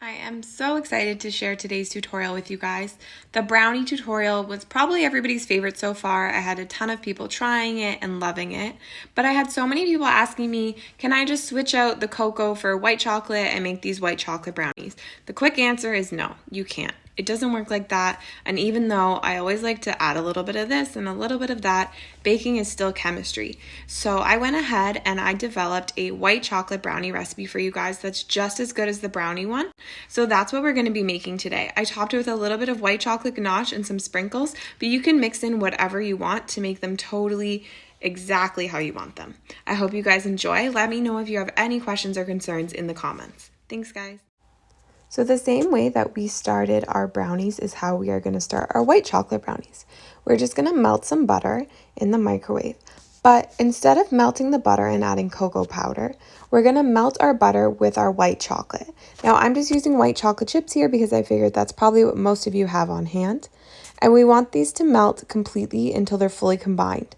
I am so excited to share today's tutorial with you guys. The brownie tutorial was probably everybody's favorite so far. I had a ton of people trying it and loving it, but I had so many people asking me, can I just switch out the cocoa for white chocolate and make these white chocolate brownies? The quick answer is no, you can't. It doesn't work like that, and even though I always like to add a little bit of this and a little bit of that, baking is still chemistry. So I went ahead and I developed a white chocolate brownie recipe for you guys that's just as good as the brownie one. So that's what we're going to be making today. I topped it with a little bit of white chocolate ganache and some sprinkles, but you can mix in whatever you want to make them totally exactly how you want them. I hope you guys enjoy. Let me know if you have any questions or concerns in the comments. Thanks, guys. So the same way that we started our brownies is how we are going to start our white chocolate brownies. We're just going to melt some butter in the microwave. But instead of melting the butter and adding cocoa powder, we're going to melt our butter with our white chocolate. Now I'm just using white chocolate chips here because I figured that's probably what most of you have on hand. And we want these to melt completely until they're fully combined.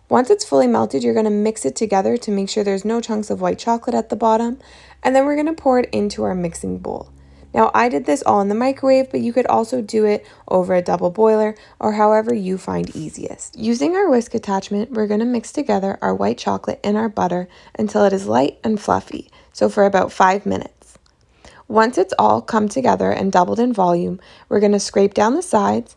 Once it's fully melted, you're going to mix it together to make sure there's no chunks of white chocolate at the bottom. And then we're going to pour it into our mixing bowl. Now, I did this all in the microwave, but you could also do it over a double boiler or however you find easiest. Using our whisk attachment, we're going to mix together our white chocolate and our butter until it is light and fluffy, so for about 5 minutes. Once it's all come together and doubled in volume, we're going to scrape down the sides,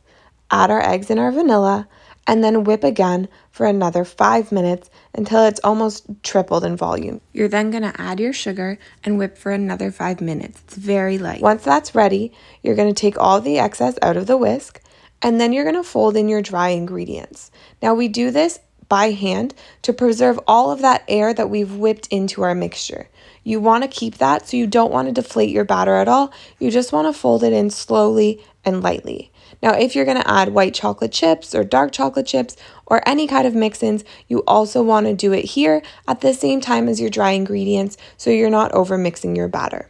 add our eggs and our vanilla, and then whip again for another 5 minutes until it's almost tripled in volume. You're then going to add your sugar and whip for another 5 minutes. It's very light. Once that's ready, you're going to take all the excess out of the whisk, and then you're going to fold in your dry ingredients. Now we do this by hand to preserve all of that air that we've whipped into our mixture. You want to keep that, so you don't want to deflate your batter at all. You just want to fold it in slowly and lightly. Now, if you're going to add white chocolate chips or dark chocolate chips or any kind of mix-ins, you also want to do it here at the same time as your dry ingredients so you're not over mixing your batter.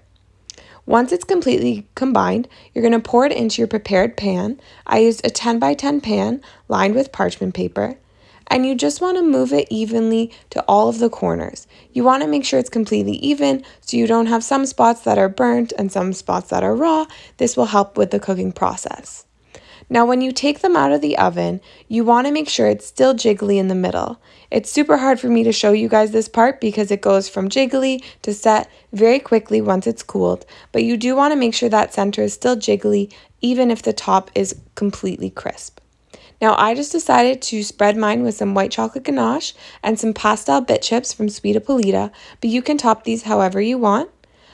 Once it's completely combined, you're going to pour it into your prepared pan. I used a 10 by 10 pan lined with parchment paper. And you just want to move it evenly to all of the corners. You want to make sure it's completely even so you don't have some spots that are burnt and some spots that are raw. This will help with the cooking process. Now, when you take them out of the oven, you want to make sure it's still jiggly in the middle. It's super hard for me to show you guys this part because it goes from jiggly to set very quickly once it's cooled, but you do want to make sure that center is still jiggly even if the top is completely crisp. Now, I just decided to spread mine with some white chocolate ganache and some pastel bit chips from 𝐈𝐧𝐿𝐴, but you can top these however you want.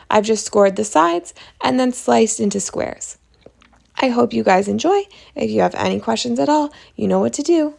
I've just scored the sides and then sliced into squares. I hope you guys enjoy. If you have any questions at all, you know what to do.